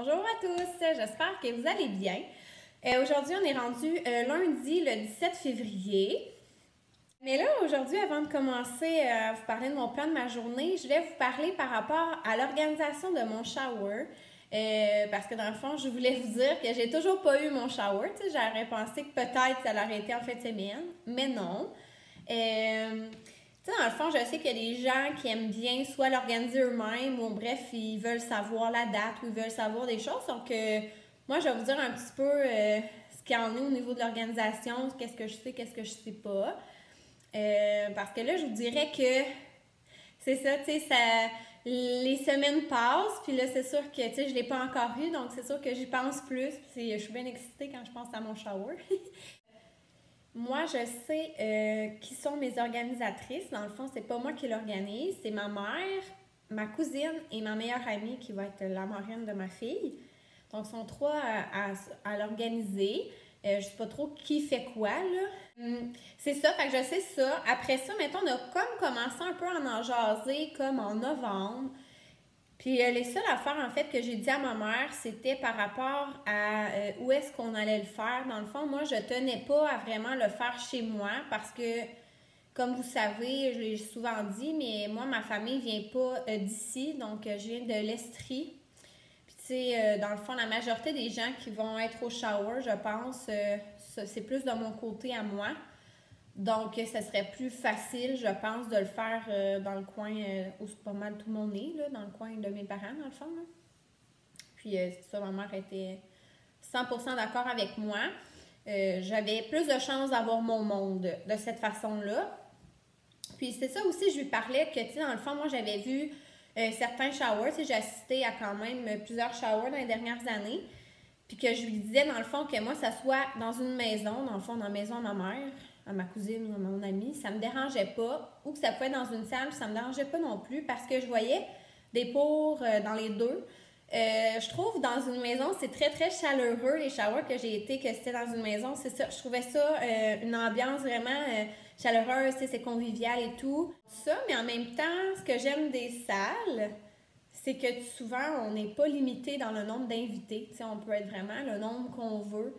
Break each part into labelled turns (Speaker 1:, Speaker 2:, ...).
Speaker 1: Bonjour à tous, j'espère que vous allez bien. Aujourd'hui, on est rendu lundi le 17 février. Mais là, aujourd'hui, avant de commencer à vous parler de mon plan de ma journée, je vais vous parler par rapport à l'organisation de mon shower. Parce que dans le fond, je voulais vous dire que j'ai toujours pas eu mon shower. J'aurais pensé que peut-être ça aurait été en fin de semaine, mais non. Dans le fond, je sais qu'il y a des gens qui aiment bien soit l'organiser eux-mêmes ou bref, ils veulent savoir la date ou ils veulent savoir des choses. Donc, moi, je vais vous dire un petit peu ce qu'il y en est au niveau de l'organisation, qu'est-ce que je sais, qu'est-ce que je sais pas. Parce que là, je vous dirais que c'est ça, tu sais, les semaines passent, puis là, c'est sûr que, tu sais, je l'ai pas encore eu, donc c'est sûr que j'y pense plus. Puis je suis bien excitée quand je pense à mon shower. Moi, je sais qui sont mes organisatrices. Dans le fond, c'est pas moi qui l'organise, c'est ma mère, ma cousine et ma meilleure amie qui va être la marraine de ma fille. Donc, ils sont trois à l'organiser. Je sais pas trop qui fait quoi, là. C'est ça, fait que je sais ça. Après ça, mettons, on a comme commencé un peu à en jaser, comme en novembre. Puis les seules affaires, en fait, que j'ai dit à ma mère, c'était par rapport à où est-ce qu'on allait le faire. Dans le fond, moi, je tenais pas à vraiment le faire chez moi parce que, comme vous savez, je l'ai souvent dit, mais moi, ma famille vient pas d'ici, donc je viens de l'Estrie. Puis, tu sais, dans le fond, la majorité des gens qui vont être au shower, je pense, c'est plus de mon côté à moi. Donc, ça serait plus facile, je pense, de le faire dans le coin où pas mal tout le monde est, là, dans le coin de mes parents, dans le fond. Là. Puis, c'est ça, ma mère était 100% d'accord avec moi. J'avais plus de chances d'avoir mon monde de cette façon-là. Puis, c'est ça aussi, je lui parlais que, tu sais, dans le fond, moi, j'avais vu certains showers. J'ai assisté à quand même plusieurs showers dans les dernières années. Puis que je lui disais, dans le fond, que moi, ça soit dans une maison, dans le fond, dans la maison de ma mère, à ma cousine ou à mon amie, ça me dérangeait pas. Ou que ça pouvait être dans une salle, ça me dérangeait pas non plus parce que je voyais des pour dans les deux. Je trouve dans une maison, c'est très, très chaleureux, les showers que j'ai été, que c'était dans une maison. C'est ça, je trouvais ça une ambiance vraiment chaleureuse, c'est convivial et tout. Ça, mais en même temps, ce que j'aime des salles, c'est que souvent, on n'est pas limité dans le nombre d'invités. Tu sais, on peut être vraiment le nombre qu'on veut.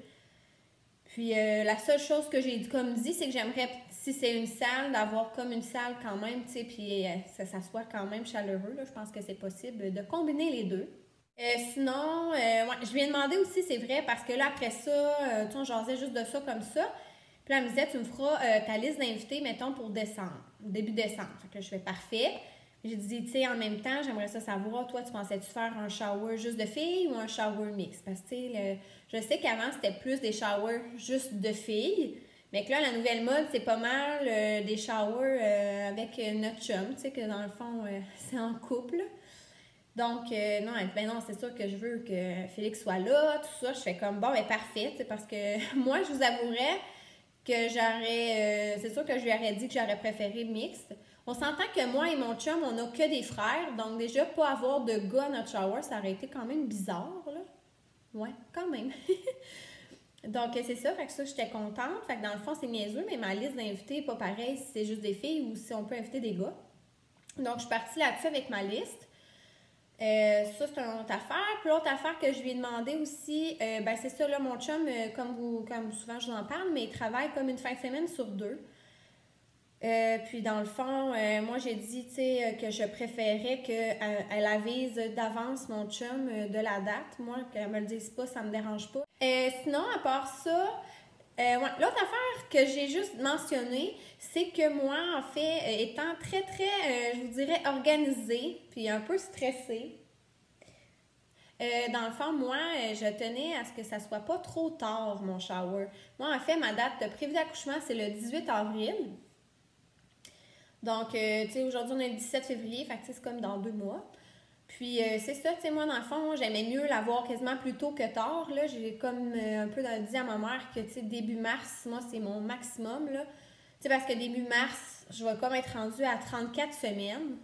Speaker 1: Puis, la seule chose que j'ai comme dit, c'est que j'aimerais, si c'est une salle, d'avoir comme une salle quand même, tu sais, puis ça soit quand même chaleureux. Là. Je pense que c'est possible de combiner les deux. Sinon, ouais, je lui ai demandé aussi, c'est vrai, parce que là, après ça, tu sais, on jasait juste de ça comme ça. Puis là, elle me disait, tu me feras ta liste d'invités, mettons, pour décembre, début décembre. Fait que là, je fais parfait. J'ai dit, tu sais, en même temps, j'aimerais ça savoir, toi, tu pensais-tu faire un shower juste de filles ou un shower mix? Parce que, tu sais, je sais qu'avant, c'était plus des showers juste de filles, mais que là, la nouvelle mode, c'est pas mal des showers avec notre chum, tu sais, que dans le fond, c'est en couple. Donc, non, ben non, c'est sûr que je veux que Félix soit là, tout ça. Je fais comme, bon, ben parfait, tu sais, parce que moi, je vous avouerais que j'aurais, c'est sûr que je lui aurais dit que j'aurais préféré mixte. On s'entend que moi et mon chum, on n'a que des frères, donc déjà, pas avoir de gars à notre shower, ça aurait été quand même bizarre, là. Ouais, quand même. Donc, c'est ça, fait que ça, j'étais contente. Fait que dans le fond, c'est niaiseux, mais ma liste d'invités n'est pas pareille si c'est juste des filles ou si on peut inviter des gars. Donc, je suis partie là-dessus avec ma liste. Ça, c'est une autre affaire. Puis l'autre affaire que je lui ai demandé aussi, ben c'est ça, là, mon chum, comme souvent je vous en parle, mais il travaille comme une fin de semaine sur deux. Puis dans le fond, moi j'ai dit, tu sais, que je préférais qu'elle avise d'avance mon chum de la date. Moi, qu'elle me le dise pas, ça me dérange pas. Sinon, à part ça, ouais, l'autre affaire que j'ai juste mentionnée, c'est que moi, en fait, étant très, très, je vous dirais, organisée, puis un peu stressée, dans le fond, moi, je tenais à ce que ça soit pas trop tard, mon shower. Moi, en fait, ma date de prévue d'accouchement, c'est le 18 avril. Donc, tu sais, aujourd'hui, on est le 17 février, fait que c'est comme dans 2 mois. Puis, c'est ça, tu sais, moi, dans le fond, j'aimais mieux l'avoir quasiment plus tôt que tard, là. J'ai comme un peu dit à ma mère que, tu sais, début mars, moi, c'est mon maximum, là. Tu sais, parce que début mars, je vais comme être rendue à 34 semaines.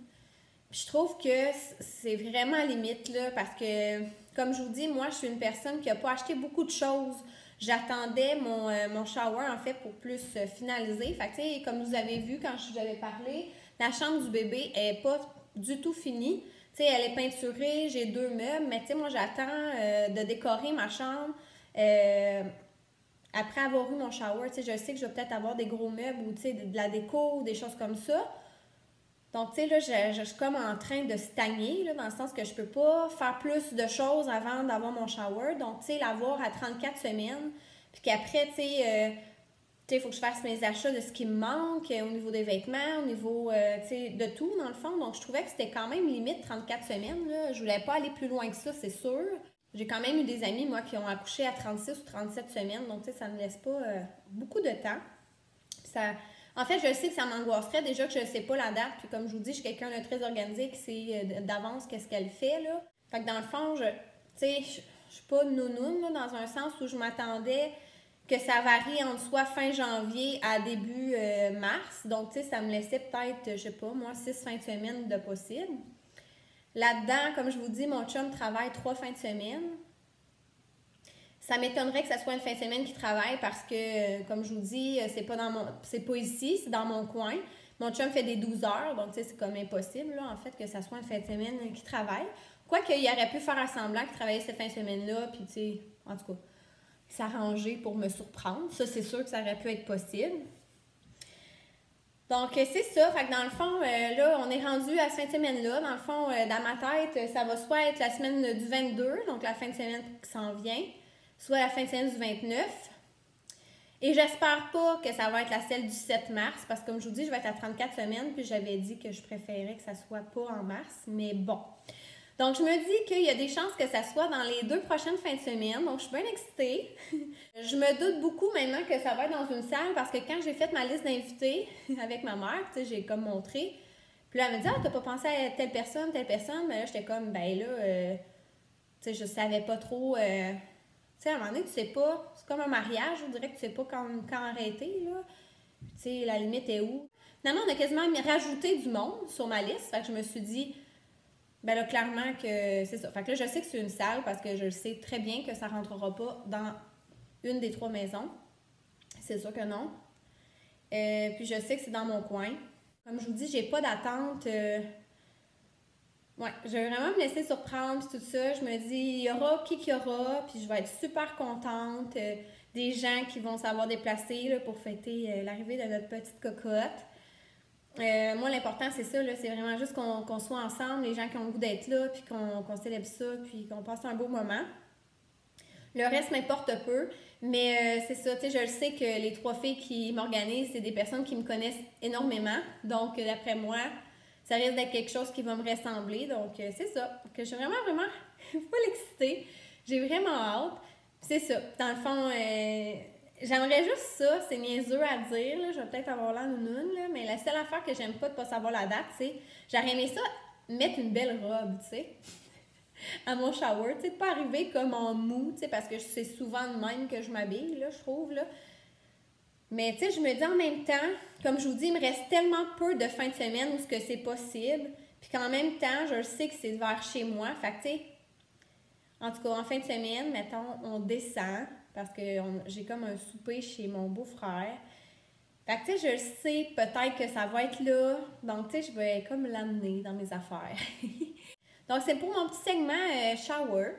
Speaker 1: Puis, je trouve que c'est vraiment limite, là, parce que, comme je vous dis, moi, je suis une personne qui n'a pas acheté beaucoup de choses. J'attendais mon shower, en fait, pour plus finaliser. Fait que, tu sais, comme vous avez vu quand je vous avais parlé, la chambre du bébé n'est pas du tout finie. Tu sais, elle est peinturée, j'ai 2 meubles, mais tu sais, moi, j'attends de décorer ma chambre après avoir eu mon shower. Tu sais, je sais que je vais peut-être avoir des gros meubles ou, tu sais, de la déco ou des choses comme ça. Donc, tu sais, là, je suis comme en train de stagner, là, dans le sens que je peux pas faire plus de choses avant d'avoir mon shower. Donc, tu sais, l'avoir à 34 semaines, puis qu'après, tu sais, il faut que je fasse mes achats de ce qui me manque au niveau des vêtements, au niveau, tu sais, de tout, dans le fond. Donc, je trouvais que c'était quand même limite 34 semaines, là. Je voulais pas aller plus loin que ça, c'est sûr. J'ai quand même eu des amis, moi, qui ont accouché à 36 ou 37 semaines. Donc, tu sais, ça me laisse pas beaucoup de temps. Puis ça... En fait, je sais que ça m'angoisserait déjà que je ne sais pas la date. Puis comme je vous dis, je suis quelqu'un de très organisé qui sait d'avance qu'est-ce qu'elle fait, là. Fait que dans le fond, tu sais, je suis pas nounoune, là, dans un sens où je m'attendais que ça varie entre soit fin janvier à début mars. Donc, tu sais, ça me laissait peut-être, je sais pas, moi, 6 fins de semaine de possible. Là-dedans, comme je vous dis, mon chum travaille 3 fins de semaine. Ça m'étonnerait que ça soit une fin de semaine qui travaille parce que, comme je vous dis, c'est pas ici, c'est dans mon coin. Mon chum fait des 12 heures, donc tu sais, c'est comme impossible, là, en fait, que ça soit une fin de semaine qui travaille. Quoique, il aurait pu faire un semblant qu'il travaillait cette fin de semaine-là, puis tu sais, en tout cas, s'arranger pour me surprendre. Ça, c'est sûr que ça aurait pu être possible. Donc, c'est ça. Fait que dans le fond, là, on est rendu à cette fin de semaine-là. Dans le fond, dans ma tête, ça va soit être la semaine du 22, donc la fin de semaine qui s'en vient, soit la fin de semaine du 29. Et j'espère pas que ça va être celle du 7 mars, parce que comme je vous dis, je vais être à 34 semaines, puis j'avais dit que je préférais que ça soit pas en mars, mais bon. Donc, je me dis qu'il y a des chances que ça soit dans les 2 prochaines fins de semaine, donc je suis bien excitée. Je me doute beaucoup maintenant que ça va être dans une salle, parce que quand j'ai fait ma liste d'invités avec ma mère, tu sais, j'ai comme montré, puis là, elle me dit « Ah, t'as pas pensé à telle personne, mais là, j'étais comme « Ben là, tu sais, je savais pas trop... tu sais, à un moment donné, tu sais pas, c'est comme un mariage, on dirait que tu sais pas quand arrêter, là. Tu sais, la limite est où. Finalement, on a quasiment rajouté du monde sur ma liste, fait que je me suis dit, ben là, clairement que c'est ça. Fait que là, je sais que c'est une salle parce que je sais très bien que ça rentrera pas dans une des 3 maisons. C'est sûr que non. Puis je sais que c'est dans mon coin. Comme je vous dis, j'ai pas d'attente... Ouais, je vais vraiment me laisser surprendre puis tout ça. Je me dis, il y aura qui qu'il y aura, puis je vais être super contente des gens qui vont savoir déplacer là, pour fêter l'arrivée de notre petite cocotte. Moi, l'important, c'est ça, là, c'est vraiment juste qu'on soit ensemble, les gens qui ont le goût d'être là, puis qu'on célèbre ça, puis qu'on passe un beau moment. Le reste m'importe peu, mais c'est ça, tu sais, je le sais que les 3 filles qui m'organisent, c'est des personnes qui me connaissent énormément. Donc, d'après moi, ça risque d'être quelque chose qui va me ressembler. Donc, c'est ça. Que je suis vraiment full excitée. J'ai vraiment hâte. C'est ça. Dans le fond, j'aimerais juste ça. C'est niaiseux à dire. Là. Je vais peut-être avoir l'air nounoune, là, mais la seule affaire que j'aime pas de pas savoir la date, c'est j'aurais aimé ça mettre une belle robe, tu sais, à mon shower. Tu sais, de pas arriver comme en mou, tu sais, parce que c'est souvent de même que je m'habille, là, je trouve, là. Mais tu sais, je me dis en même temps, comme je vous dis, il me reste tellement peu de fin de semaine où ce que c'est possible, puis qu'en même temps, je sais que c'est vers chez moi. Fait que tu sais, en tout cas, en fin de semaine, mettons, on descend, parce que j'ai comme un souper chez mon beau-frère. Fait que tu sais, je sais peut-être que ça va être là, donc tu sais, je vais comme l'amener dans mes affaires. Donc, c'est pour mon petit segment shower.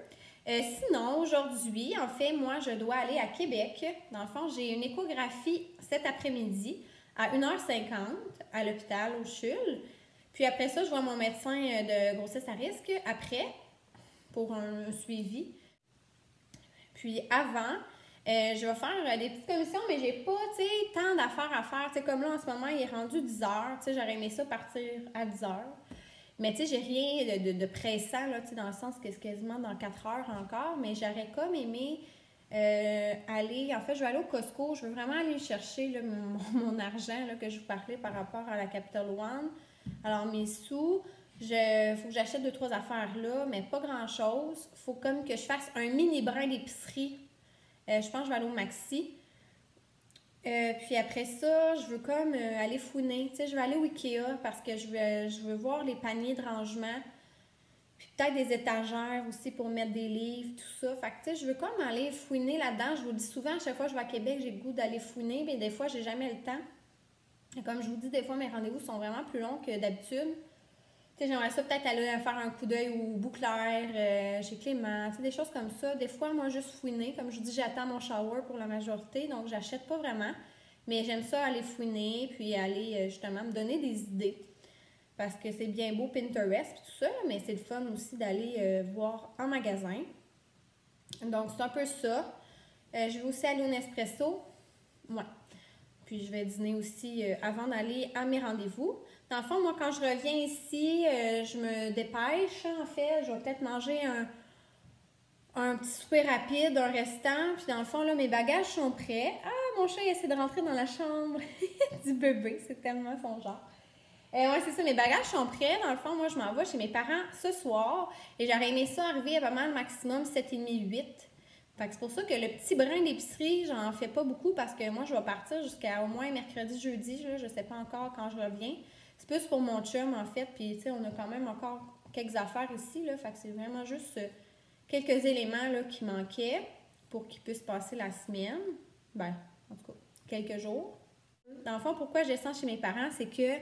Speaker 1: Sinon, aujourd'hui, en fait, moi, je dois aller à Québec. Dans le fond, j'ai une échographie cet après-midi à 1h50 à l'hôpital au CHUL. Puis après ça, je vois mon médecin de grossesse à risque après pour un suivi. Puis avant, je vais faire des petites commissions, mais j'ai pas, tu sais, tant d'affaires à faire. Tu sais, comme là, en ce moment, il est rendu 10h. Tu sais, j'aurais aimé ça partir à 10h. Mais tu sais, j'ai rien de pressant, là, tu sais, dans le sens que c'est quasiment dans 4 heures encore, mais j'aurais comme aimé aller... En fait, je vais aller au Costco, je veux vraiment aller chercher là, mon argent là, que je vous parlais par rapport à la Capital One. Alors, mes sous, faut que j'achète 2-3 affaires là, mais pas grand-chose. Faut comme que je fasse un mini brin d'épicerie. Je pense que je vais aller au Maxi. Puis après ça, je veux comme aller fouiner. Tu sais, je vais aller au Ikea parce que je veux voir les paniers de rangement. Puis peut-être des étagères aussi pour mettre des livres, tout ça. Fait que tu sais, je veux comme aller fouiner là-dedans. Je vous le dis souvent, à chaque fois que je vais à Québec, j'ai le goût d'aller fouiner, mais des fois, j'ai jamais le temps. Et comme je vous dis, des fois, mes rendez-vous sont vraiment plus longs que d'habitude. j'aimerais ça peut-être aller faire un coup d'œil au Bouclair, chez Clément, des choses comme ça. Des fois, moi, juste fouiner. Comme je vous dis, j'attends mon shower pour la majorité, donc j'achète pas vraiment. Mais j'aime ça aller fouiner, puis aller justement me donner des idées. Parce que c'est bien beau Pinterest et tout ça, mais c'est le fun aussi d'aller voir en magasin. Donc, c'est un peu ça. Je vais aussi aller au Nespresso. Ouais. Puis, je vais dîner aussi avant d'aller à mes rendez-vous. Dans le fond, moi, quand je reviens ici, je me dépêche. En fait, je vais peut-être manger un petit souper rapide, un restant. Puis, dans le fond, là, mes bagages sont prêts. Ah, mon chat, il essaie de rentrer dans la chambre du bébé. C'est tellement son genre. Ouais, c'est ça, mes bagages sont prêts. Dans le fond, moi, je m'en vais chez mes parents ce soir. Et j'aurais aimé ça arriver à pas mal maximum 7h30, 8h. Fait que c'est pour ça que le petit brin d'épicerie, j'en fais pas beaucoup parce que moi, je vais partir jusqu'à au moins mercredi, jeudi. Là, je sais pas encore quand je reviens. C'est plus pour mon chum, en fait. Puis, tu sais, on a quand même encore quelques affaires ici, là. Fait que c'est vraiment juste quelques éléments, là, qui manquaient pour qu'il puisse passer la semaine. Ben, en tout cas, quelques jours. Dans le fond, pourquoi je descends chez mes parents, c'est que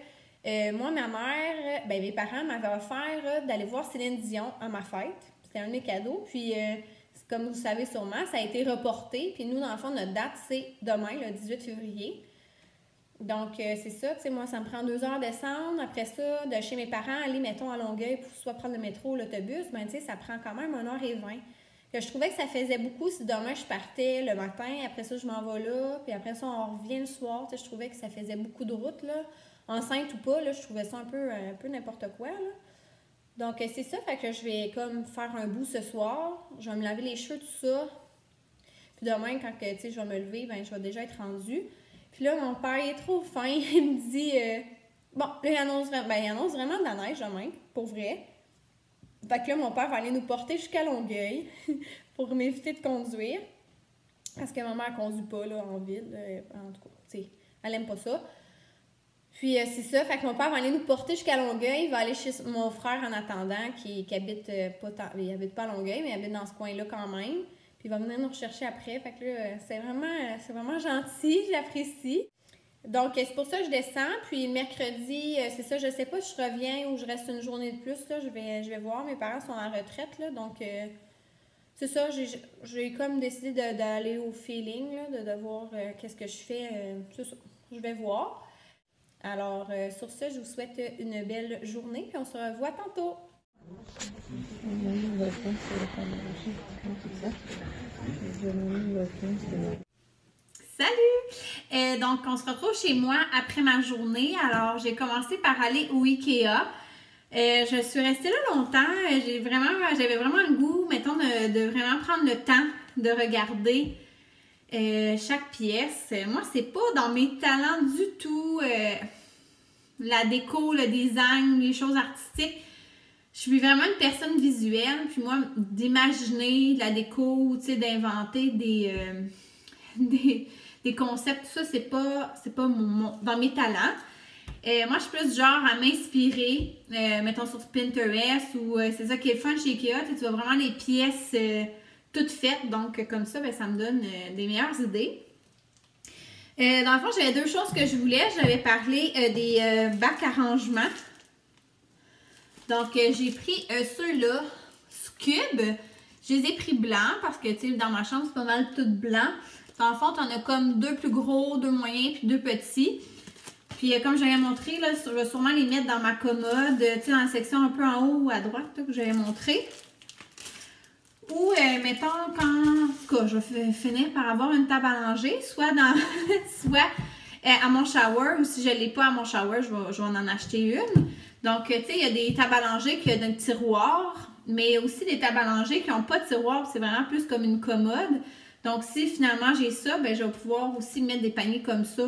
Speaker 1: moi, ma mère, ben mes parents m'avaient offert d'aller voir Céline Dion à ma fête. C'était un de mes cadeaux. Puis, comme vous savez sûrement, ça a été reporté. Puis nous, dans le fond, notre date, c'est demain, le 18 février. Donc, c'est ça. Tu sais, moi, ça me prend 2 heures à descendre. Après ça, de chez mes parents, aller, mettons, à Longueuil pour soit prendre le métro ou l'autobus, ben, tu sais, ça prend quand même 1h20. Que je trouvais que ça faisait beaucoup si demain, je partais le matin. Après ça, je m'en vais là. Puis après ça, on revient le soir. Tu sais, je trouvais que ça faisait beaucoup de route, là. Enceinte ou pas, là, je trouvais ça un peu n'importe quoi, là. Donc, c'est ça, fait que je vais comme faire un bout ce soir. Je vais me laver les cheveux, tout ça. Puis demain, quand tu sais, je vais me lever, ben je vais déjà être rendue. Puis là, mon père, il est trop fin. Il me dit, bon, là, il annonce vraiment de la neige demain, pour vrai. Fait que là, mon père va aller nous porter jusqu'à Longueuil pour m'éviter de conduire. Parce que ma mère ne conduit pas, là, en ville. En tout cas, tu sais, elle aime pas ça. Puis c'est ça, fait que mon père va aller nous porter jusqu'à Longueuil, il va aller chez mon frère en attendant, qui habite il habite pas à Longueuil, mais il habite dans ce coin-là quand même. Puis il va venir nous rechercher après, fait que là, c'est vraiment gentil, j'apprécie. Donc c'est pour ça que je descends, puis mercredi, c'est ça, je sais pas si je reviens ou je reste une journée de plus, là, je vais voir, mes parents sont en retraite, là, donc c'est ça, j'ai comme décidé d'aller au feeling, là, de voir qu'est-ce que je fais, c'est ça, je vais voir. Alors, sur ce, je vous souhaite une belle journée, puis on se revoit tantôt. Salut! Donc, on se retrouve chez moi après ma journée. Alors, j'ai commencé par aller au Ikea. Je suis restée là longtemps. J'avais vraiment le goût, mettons, de vraiment prendre le temps de regarder chaque pièce. Moi, c'est pas dans mes talents du tout. La déco, le design, les choses artistiques. Je suis vraiment une personne visuelle. Puis moi, d'imaginer de la déco, tu sais, d'inventer des concepts, tout ça, c'est pas dans mes talents. Moi, je suis plus du genre à m'inspirer, mettons sur Pinterest, ou c'est ça qui est le fun chez Ikea. Tu vois vraiment les pièces toutes faites. Donc, comme ça, ben, ça me donne des meilleures idées. Dans le fond, j'avais 2 choses que je voulais. J'avais parlé des bacs à rangement. Donc, j'ai pris ceux-là, Scub. Je les ai pris blancs parce que, tu sais, dans ma chambre, c'est pas mal tout blanc. Dans le fond, t'en as comme 2 plus gros, 2 moyens, puis 2 petits. Puis, comme j'avais montré, là, je vais sûrement les mettre dans ma commode, tu sais, dans la section un peu en haut ou à droite, là, que j'avais montré. Ou, mettons, en tout cas, je vais finir par avoir une table à langer, soit à mon shower, ou si je ne l'ai pas à mon shower, je vais en acheter une. Donc, tu sais, il y a des tables à langer qui ont un tiroir, mais aussi des tables à langer qui n'ont pas de tiroir, c'est vraiment plus comme une commode. Donc, si finalement j'ai ça, ben, je vais pouvoir aussi mettre des paniers comme ça,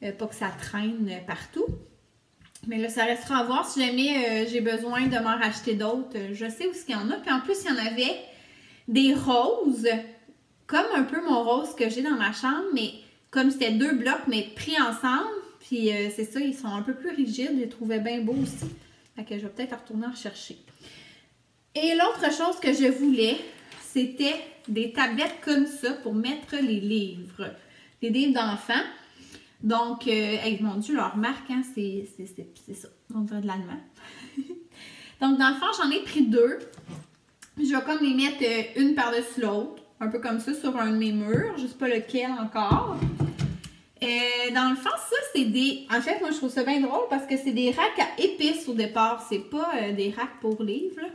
Speaker 1: pas que ça traîne partout. Mais là, ça restera à voir. Si jamais j'ai besoin de m'en racheter d'autres, je sais où il y en a. Puis en plus, il y en avait des roses, comme un peu mon rose que j'ai dans ma chambre, mais comme c'était 2 blocs, mais pris ensemble. Puis c'est ça, ils sont un peu plus rigides. Je les trouvais bien beaux aussi. Fait que je vais peut-être retourner en rechercher. Et l'autre chose que je voulais, c'était des tablettes comme ça pour mettre les livres. Les livres d'enfants.
Speaker 2: Donc, mon Dieu, leur marque, hein, c'est ça. On dirait de l'allemand. Donc, dans le fond, j'en ai pris 2. Je vais comme les mettre une par-dessus l'autre. Un peu comme ça sur un de mes murs. Je sais pas lequel encore. Dans le fond, ça, c'est des... En fait, moi, je trouve ça bien drôle parce que c'est des racks à épices au départ. C'est pas des racks pour livres, là.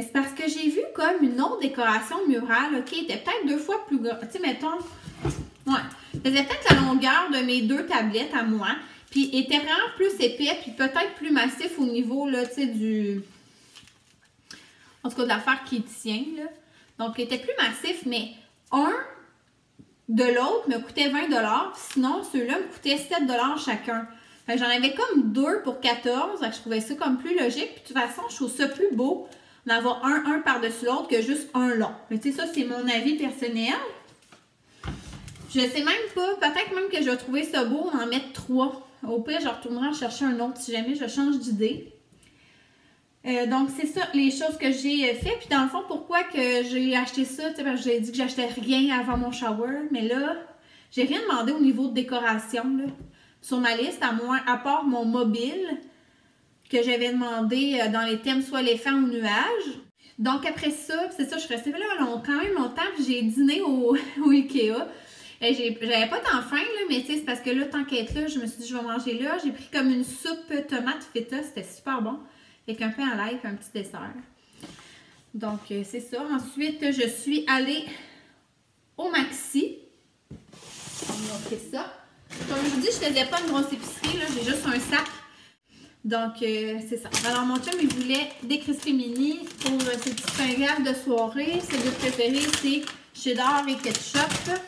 Speaker 2: C'est parce que j'ai vu comme une autre décoration murale, qui était peut-être 2 fois plus grande. Tu sais, mettons... Ouais. Faisait peut-être la longueur de mes 2 tablettes à moi. Puis, était vraiment plus épais, puis peut-être plus massif au niveau, là, tu sais, du... En tout cas, de l'affaire qui tient, là. Donc, il était plus massif, mais un de l'autre me coûtait 20 $. Sinon, ceux-là me coûtaient 7 $ chacun. Fait que j'en avais comme 2 pour 14 $. Fait que je trouvais ça comme plus logique. Puis, de toute façon, je trouve ça plus beau d'avoir un par-dessus l'autre que juste un long. Mais tu sais, ça, c'est mon avis personnel. Je sais même pas, peut-être même que je vais trouver ça beau en mettre 3. Au pire, je retournerai en chercher un autre si jamais je change d'idée. Donc, c'est ça, les choses que j'ai fait. Puis, dans le fond, pourquoi que j'ai acheté ça? Tu sais, parce que j'ai dit que j'achetais rien avant mon shower. Mais là, j'ai rien demandé au niveau de décoration, là, sur ma liste, à part mon mobile que j'avais demandé dans les thèmes soit éléphant ou nuage. Donc, après ça, c'est ça, je suis restée là quand même longtemps. Puis, j'ai dîné au Ikea. J'avais pas tant faim, là, mais tu sais, c'est parce que là, tant qu'être là, je me suis dit, je vais manger là. J'ai pris comme une soupe tomate feta, c'était super bon. Avec un pain à l'ail et un petit dessert. Donc, c'est ça. Ensuite, je suis allée au Maxi. On va montrer ça. Comme je vous dis, je faisais pas une grosse épicerie, là. J'ai juste un sac. Donc, c'est ça. Alors, mon chum, il voulait des Crispy Mini pour ses petits pains graves de soirée. Ses 2 préférés, c'est cheddar et ketchup.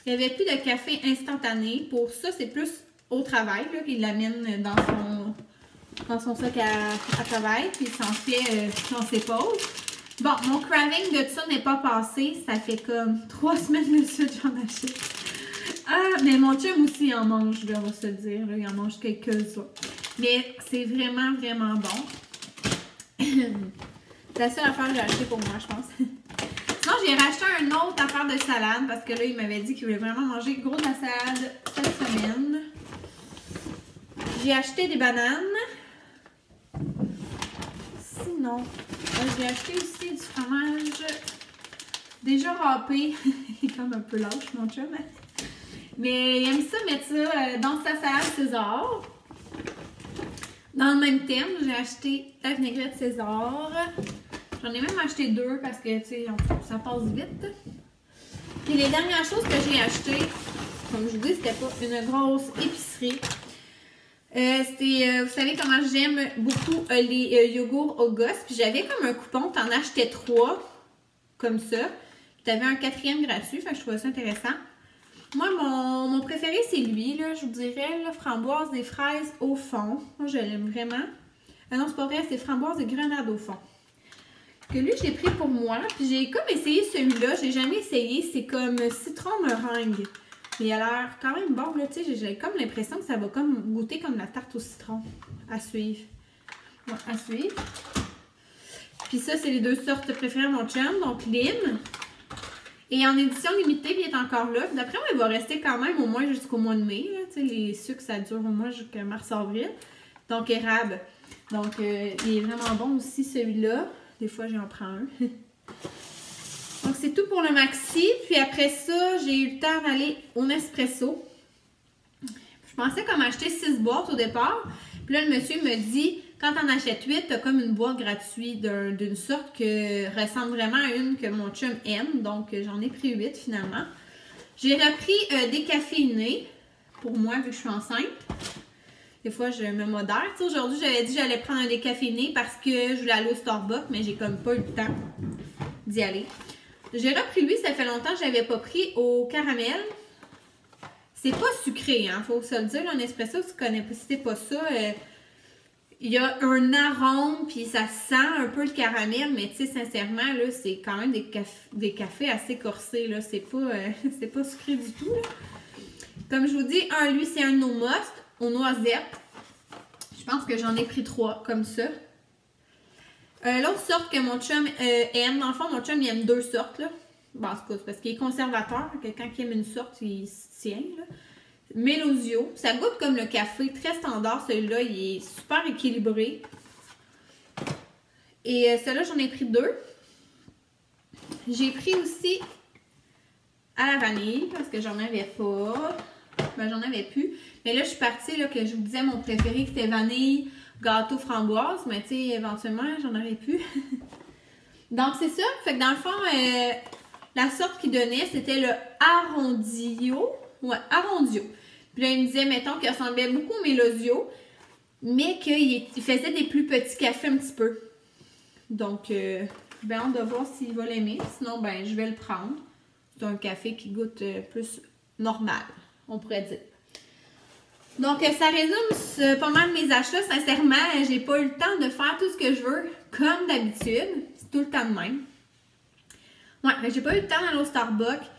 Speaker 2: Il n'y avait plus de café instantané. Pour ça, c'est plus au travail, là, qu'il l'amène dans son sac à travail, puis il s'en fait dans ses pauses. Bon, mon craving de ça n'est pas passé. Ça fait comme 3 semaines de suite j'en achète. Ah, mais mon chum aussi, il en mange, on va se le dire. Là, il en mange quelques-uns. Mais c'est vraiment, vraiment bon. C'est la seule affaire que j'ai achetée pour moi, je pense. Sinon, j'ai racheté un autre affaire de salade parce que là, il m'avait dit qu'il voulait vraiment manger gros de la salade cette semaine. J'ai acheté des bananes. Sinon, j'ai acheté aussi du fromage déjà râpé. Il est comme un peu lâche, mon chum. Mais il aime ça mettre ça dans sa salade César. Dans le même thème, j'ai acheté la vinaigrette César. J'en ai même acheté 2 parce que, tu sais, ça passe vite. Puis les dernières choses que j'ai achetées, comme je vous dis, c'était pas une grosse épicerie. Vous savez comment j'aime beaucoup les yogourts au gosse. Puis j'avais comme un coupon, t'en achetais 3 comme ça. Puis t'avais un 4e gratuit, fait que je trouvais ça intéressant. Moi, mon préféré, c'est lui, là, je vous dirais, la framboise des fraises au fond. Moi, je l'aime vraiment. Ah non, c'est pas vrai, c'est framboise et grenade au fond. Que lui, je l'ai pris pour moi. Puis j'ai comme essayé celui-là, j'ai jamais essayé. C'est comme citron meringue. Mais il a l'air quand même bon, là, tu sais, j'ai comme l'impression que ça va comme goûter comme la tarte au citron. À suivre. Ouais, à suivre. Puis ça, c'est les 2 sortes préférées à mon chum, donc lime. Et en édition limitée, il est encore là. D'après moi, il va rester quand même au moins jusqu'au mois de mai, là. Tu sais, les sucres, ça dure au moins jusqu'à mars-avril. Donc, érable. Donc, il est vraiment bon aussi, celui-là. Des fois, j'en prends un. Donc, c'est tout pour le maxi. Puis après ça, j'ai eu le temps d'aller au Nespresso. Je pensais comme acheter 6 boîtes au départ. Puis là, le monsieur me dit, quand t'en achètes 8, t'as comme une boîte gratuite d'une sorte qui ressemble vraiment à une que mon chum aime. Donc, j'en ai pris 8 finalement. J'ai repris décaféiné pour moi, vu que je suis enceinte. Des fois, je me modère. Tu sais, aujourd'hui, j'avais dit que j'allais prendre un décaféiné parce que je voulais aller au Starbucks, mais j'ai comme pas eu le temps d'y aller. J'ai repris lui, ça fait longtemps que je l'avais pas pris au caramel. C'est pas sucré, hein, faut se le dire. Un espresso, si tu connais pas, si c'est pas ça, il y a un arôme, puis ça sent un peu le caramel, mais tu sais, sincèrement, là, c'est quand même des cafés assez corsés, là. C'est pas sucré du tout, là. Comme je vous dis, lui, c'est un no must aux noisettes. Je pense que j'en ai pris 3 comme ça. L'autre sorte que mon chum aime, dans le fond, mon chum, il aime 2 sortes, là. Bon, en tout cas, c'est parce qu'il est conservateur, que quand il aime une sorte, il se tient, là. Mélosio. Ça goûte comme le café, très standard. Celui-là, il est super équilibré. Et celui-là, j'en ai pris 2. J'ai pris aussi à la vanille, parce que j'en avais pas. Ben, j'en avais plus. Mais là, je suis partie, là, que je vous disais, mon préféré, c'était vanille, gâteau, framboise. Mais tu sais, éventuellement, j'en aurais plus. Donc, c'est ça. Fait que dans le fond, la sorte qu'il donnait, c'était le Arondio. Ouais, Arondio. Puis là, il me disait, mettons, qu'il ressemblait beaucoup au Mélosio, mais qu'il faisait des plus petits cafés un petit peu. Donc, ben, on doit voir s'il va l'aimer. Sinon, ben, je vais le prendre. C'est un café qui goûte plus normal, on pourrait dire. Donc, ça résume pas mal mes achats. Sincèrement, j'ai pas eu le temps de faire tout ce que je veux, comme d'habitude. C'est tout le temps de même. Ouais, mais j'ai pas eu le temps d'aller au Starbucks.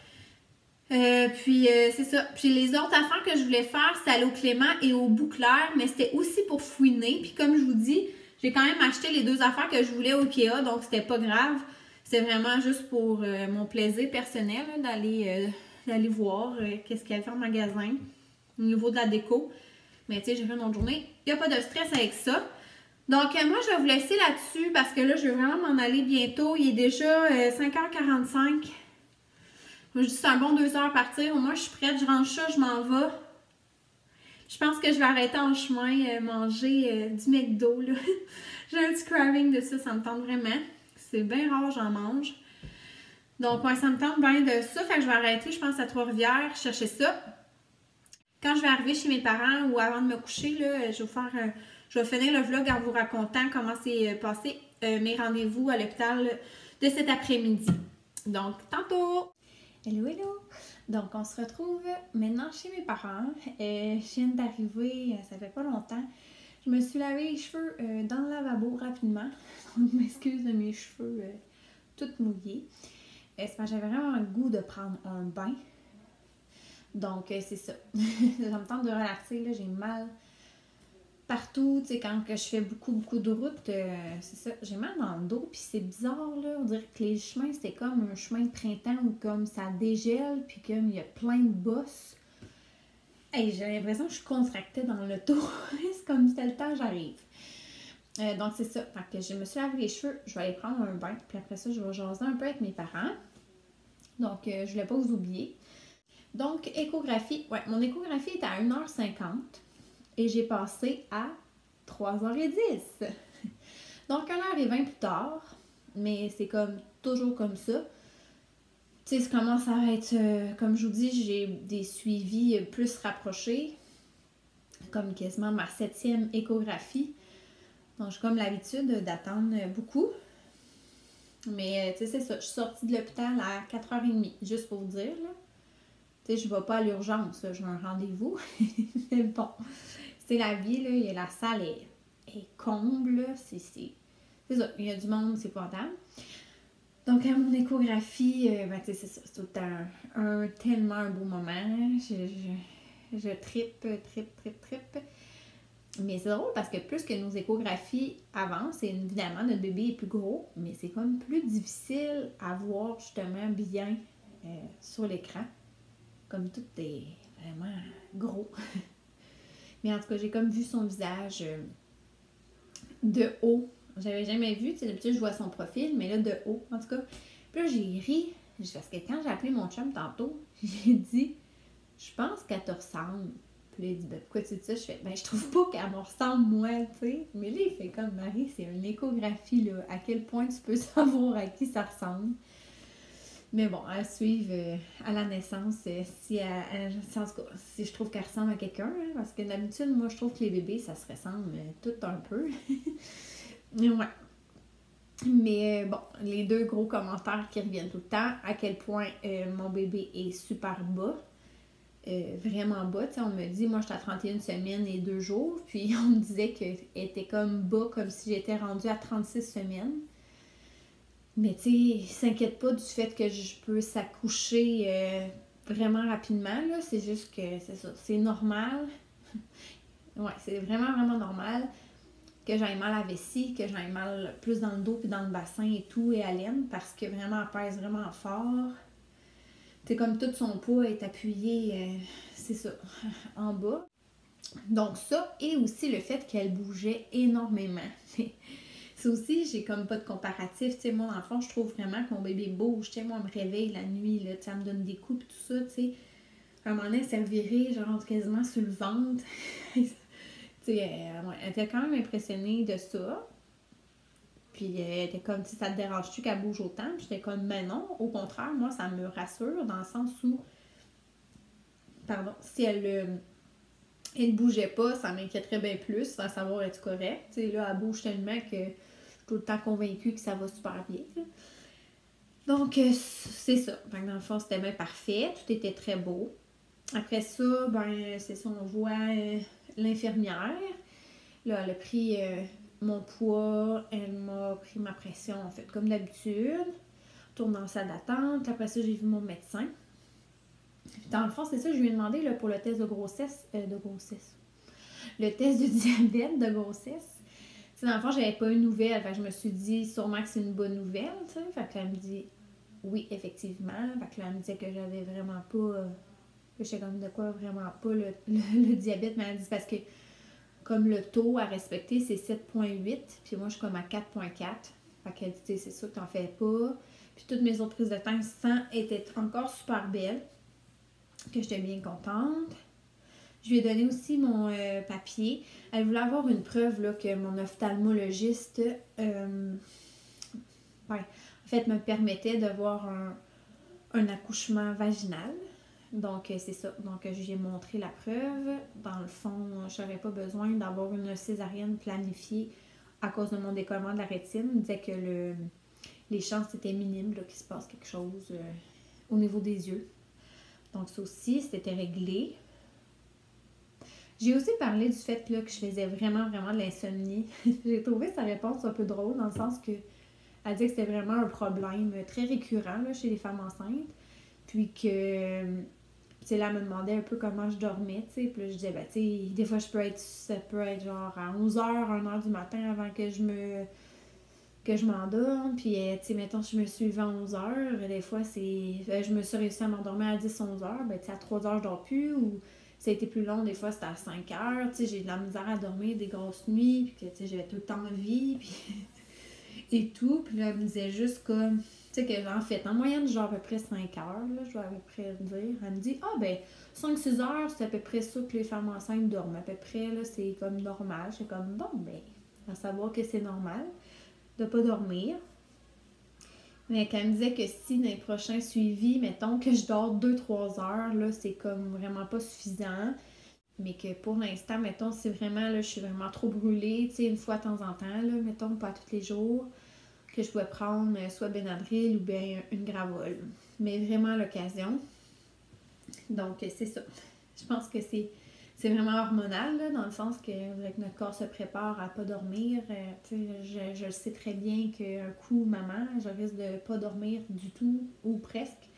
Speaker 2: Puis, c'est ça. Puis, les autres affaires que je voulais faire, c'est aller au Clément et au Bouclair, mais c'était aussi pour fouiner. Puis, comme je vous dis, j'ai quand même acheté les 2 affaires que je voulais au Ikea, donc c'était pas grave. C'est vraiment juste pour mon plaisir personnel d'aller voir qu'est-ce qu'il y avait en magasin au niveau de la déco. Mais tu sais, j'ai fait une autre journée. Il n'y a pas de stress avec ça. Donc, moi, je vais vous laisser là-dessus parce que là, je vais vraiment m'en aller bientôt. Il est déjà 5h45. Je dis c'est un bon 2 heures à partir. Au moins, je suis prête. Je range ça, je m'en vais. Je pense que je vais arrêter en chemin, manger du McDo. Là. J'ai un petit craving de ça. Ça me tente vraiment. C'est bien rare, j'en mange. Donc, ouais, ça me tente bien de ça. Fait que je vais arrêter, je pense, à Trois-Rivières, chercher ça. Quand je vais arriver chez mes parents ou avant de me coucher, là, je vais finir le vlog en vous racontant comment s'est passé mes rendez-vous à l'hôpital de cet après-midi. Donc, tantôt! Hello, hello! Donc, on se retrouve maintenant chez mes parents. Je viens d'arriver, ça fait pas longtemps. Je me suis lavé les cheveux dans le lavabo rapidement. Donc, je m'excuse de mes cheveux tout mouillés. C'est parce que j'avais vraiment le goût de prendre un bain. Donc, c'est ça. Ça me tente de relaxer. Là, j'ai mal partout. Tu sais, quand que je fais beaucoup de route, c'est ça. J'ai mal dans le dos. Puis c'est bizarre, là. On dirait que les chemins, c'était comme un chemin de printemps où comme ça dégèle. Puis comme il y a plein de bosses. Hey, j'ai l'impression que je suis contractée dans le l'auto. C'est comme si c'était le temps, j'arrive. Donc, c'est ça. Fait que je me suis lavé les cheveux. Je vais aller prendre un bain. Puis après ça, je vais jaser un peu avec mes parents. Donc, je voulais pas vous oublier. Donc, échographie. Ouais, mon échographie est à 1h50 et j'ai passé à 3h10. Donc, 1h20 plus tard, mais c'est comme toujours comme ça. Tu sais, ça commence à être, comme je vous dis, j'ai des suivis plus rapprochés, comme quasiment ma 7e échographie. Donc, j'ai comme l'habitude d'attendre beaucoup. Mais, tu sais, c'est ça. Je suis sortie de l'hôpital à 4h30, juste pour vous dire, là. Tu sais, je ne vais pas à l'urgence, j'ai un rendez-vous. Mais bon, c'est la vie, là. La salle est comble, c'est ça. Il y a du monde, c'est pas tant. Donc, à mon échographie, ben, tu sais, c'est ça. C'est tout le temps tellement un beau moment. Je trippe. Mais c'est drôle parce que plus que nos échographies avancent, évidemment, notre bébé est plus gros, mais c'est comme plus difficile à voir justement bien sur l'écran. Comme tout est vraiment gros. Mais en tout cas, j'ai comme vu son visage de haut. J'avais jamais vu, tu sais, d'habitude, je vois son profil, mais là, de haut, en tout cas. Puis là, j'ai ri, parce que quand j'ai appelé mon chum tantôt, j'ai dit, je pense qu'elle te ressemble. Puis là, il dit, ben, pourquoi tu dis ça? Je fais, ben, je trouve pas qu'elle me ressemble, moi, tu sais. Mais là, il fait comme, Marie, c'est une échographie, là. À quel point tu peux savoir à qui ça ressemble? Mais bon, à suivre à la naissance, si je trouve qu'elle ressemble à quelqu'un, hein, parce que d'habitude, moi, je trouve que les bébés, ça se ressemble tout un peu. Mais ouais. Mais bon, les 2 gros commentaires qui reviennent tout le temps, à quel point mon bébé est super bas, vraiment bas. Tu sais, on me dit, moi, j'étais à 31 semaines et 2 jours, puis on me disait qu'elle était comme bas, comme si j'étais rendue à 36 semaines. Mais tu sais, s'inquiète pas du fait que je peux s'accoucher vraiment rapidement, là. C'est juste que c'est ça, c'est normal. Ouais, c'est vraiment normal que j'aille mal à la vessie, que j'aille mal plus dans le dos puis dans le bassin et tout, et à l'aine, parce que vraiment, elle pèse vraiment fort. c'est comme tout son poids est appuyé, c'est ça, en bas. Donc ça, et aussi le fait qu'elle bougeait énormément. Ça aussi, j'ai comme pas de comparatif. Tu sais, moi, dans le fond, je trouve vraiment que mon bébé bouge. Tu sais, moi, elle me réveille la nuit, là, ça me donne des coups et tout ça, tu sais. À un moment donné, elle s'est revirée, genre, quasiment sur le ventre. Tu sais, elle était quand même impressionnée de ça. Puis elle était comme, tu sais, ça te dérange-tu qu'elle bouge autant? Puis j'étais comme, mais non, au contraire, moi, ça me rassure dans le sens où, pardon, si elle bougeait pas, ça m'inquiéterait bien plus, à savoir être correct. Tu sais, là, elle bouge tellement que je suis tout le temps convaincue que ça va super bien. Là. Donc, c'est ça. Donc, dans le fond, c'était bien parfait. Tout était très beau. Après ça, ben, c'est ça, on voit l'infirmière. Là, elle a pris mon poids, elle m'a pris ma pression, en fait, comme d'habitude. Tourne dans la salle d'attente. Après ça, j'ai vu mon médecin. Dans le fond, c'est ça, je lui ai demandé là, pour le test de grossesse. Le test de diabète de grossesse. T'sais, dans le fond, j'avais pas une nouvelle. Fait que je me suis dit, sûrement que c'est une bonne nouvelle. T'sais. Fait qu'elle me dit, oui, effectivement. Fait que là, elle me disait que j'avais vraiment pas. Que j'étais comme de quoi vraiment pas le diabète. Mais elle dit parce que, comme le taux à respecter, c'est 7,8. Puis moi, je suis comme à 4,4. Fait qu'elle dit, c'est ça, t'en fais pas. Puis toutes mes autres prises de temps sans étaient encore super belles. Que j'étais bien contente. Je lui ai donné aussi mon papier. Elle voulait avoir une preuve là, que mon ophtalmologiste en fait, me permettait de voir un accouchement vaginal. Donc, c'est ça. Donc, je lui ai montré la preuve. Dans le fond, je n'aurais pas besoin d'avoir une césarienne planifiée à cause de mon décollement de la rétine. Il disait que les chances étaient minimes qu'il se passe quelque chose au niveau des yeux. Donc, ça aussi, c'était réglé. J'ai aussi parlé du fait là, que je faisais vraiment de l'insomnie. J'ai trouvé sa réponse un peu drôle dans le sens que elle disait que c'était vraiment un problème très récurrent là, chez les femmes enceintes. Puis que, tu sais, là, elle me demandait un peu comment je dormais, tu sais. Puis là, je disais, ben, tu sais, des fois, ça peut être genre à 11h, 1h du matin avant que je m'endorme. Puis, tu sais, mettons, je me suis levée à 11h. Des fois, je me suis réussi à m'endormir à 10-11h. Ben, tu sais, à 3h, je dors plus ou... Ça a été plus long, des fois c'était à 5 heures, tu sais, j'ai de la misère à dormir des grosses nuits, puis que, tu sais, j'avais tout le temps envie, puis et tout, puis là, elle me disait juste comme, tu sais, que en fait, en moyenne, genre à peu près 5 heures, là, je dois à peu près dire, elle me dit, ben, 5-6 heures, c'est à peu près ça que les femmes enceintes dorment, à peu près, là, c'est comme normal, c'est comme, bon, ben, à savoir que c'est normal de pas dormir. Mais quand elle me disait que si dans les prochains suivis, mettons que je dors 2-3 heures, là, c'est comme vraiment pas suffisant. Mais que pour l'instant, mettons, c'est vraiment, là, je suis vraiment trop brûlée, tu sais, une fois de temps en temps, là, mettons, pas tous les jours, que je pouvais prendre soit Benadryl ou bien une Gravol. Mais vraiment à l'occasion. Donc, c'est ça. Je pense que c'est vraiment hormonal, là, dans le sens que notre corps se prépare à pas dormir. Je le sais très bien qu'un coup, maman, je risque de pas dormir du tout, ou presque,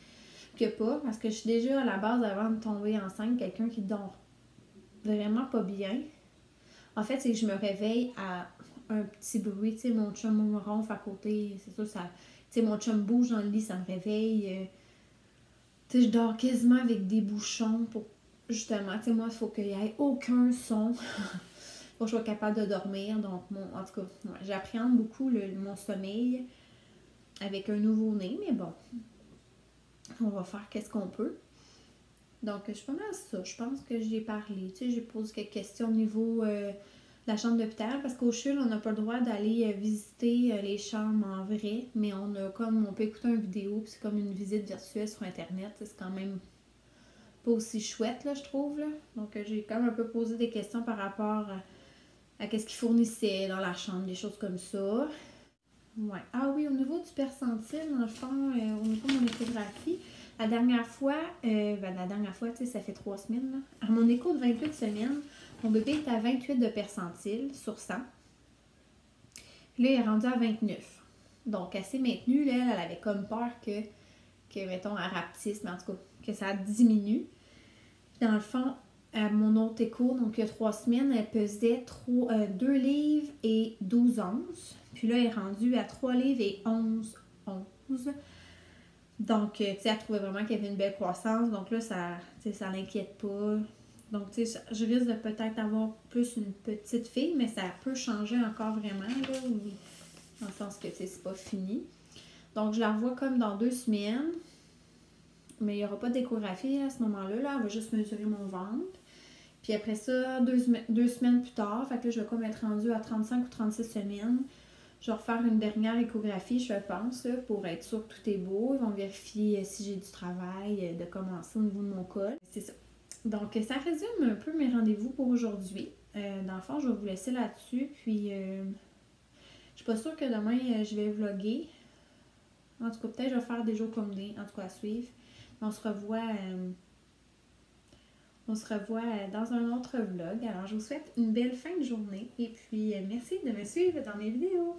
Speaker 2: que pas, parce que je suis déjà à la base, avant de tomber enceinte, quelqu'un qui dort vraiment pas bien. En fait, c'est que je me réveille à un petit bruit, tu sais, mon chum me ronfle à côté, c'est sûr, ça, tu sais, mon chum bouge dans le lit, ça me réveille. Tu sais, je dors quasiment avec des bouchons pour justement, tu sais, moi, il faut qu'il n'y ait aucun son pour que je sois capable de dormir. Donc, en tout cas, ouais, j'appréhende beaucoup mon sommeil avec un nouveau-né, mais bon, on va faire qu'est-ce qu'on peut. Donc, je suis pas mal ça. Je pense que j'ai parlé. Tu sais, j'ai posé quelques questions au niveau de la chambre d'hôpital parce qu'au CHUL, on n'a pas le droit d'aller visiter les chambres en vrai, mais on peut écouter une vidéo, puis c'est comme une visite virtuelle sur Internet. C'est quand même pas aussi chouette, là, je trouve. Là. Donc, j'ai quand même un peu posé des questions par rapport à qu'est-ce qu'ils fournissaient dans la chambre, des choses comme ça. Ouais. Ah oui, au niveau du percentile, dans le fond, au niveau de mon échographie, la dernière fois, tu sais, ça fait 3 semaines, là. À mon écho de 28 semaines, mon bébé était à 28 de percentile sur 100. Là, il est rendu à 29. Donc, elle s'est maintenue, là, elle avait comme peur que mettons, elle rapetisse, mais en tout cas, que ça diminue. Dans le fond, à mon autre écho, donc il y a 3 semaines, elle pesait 2 livres et 12 onces. Puis là, elle est rendue à 3 livres et 11 onces.
Speaker 1: Donc, tu sais, elle trouvait vraiment qu'il y avait une belle croissance. Donc là, ça l'inquiète pas. Donc, tu sais, je risque de peut-être avoir plus une petite fille, mais ça peut changer encore vraiment, là, dans le sens que, tu sais, c'est pas fini. Donc, je la revois comme dans 2 semaines. Mais il n'y aura pas d'échographie à ce moment-là. Là. Elle va juste mesurer mon ventre. Puis après ça, 2 semaines plus tard, fait que là, je vais comme être rendue à 35 ou 36 semaines. Je vais refaire une dernière échographie, je pense, là, pour être sûre que tout est beau. Ils vont vérifier si j'ai du travail, de commencer au niveau de mon col. C'est ça. Donc, ça résume un peu mes rendez-vous pour aujourd'hui. Dans le fond, je vais vous laisser là-dessus. Puis, je suis pas sûre que demain, je vais vlogger. En tout cas, peut-être je vais faire des jours comme des, en tout cas à suivre. On se revoit dans un autre vlog. Alors, je vous souhaite une belle fin de journée et puis merci de me suivre dans mes vidéos.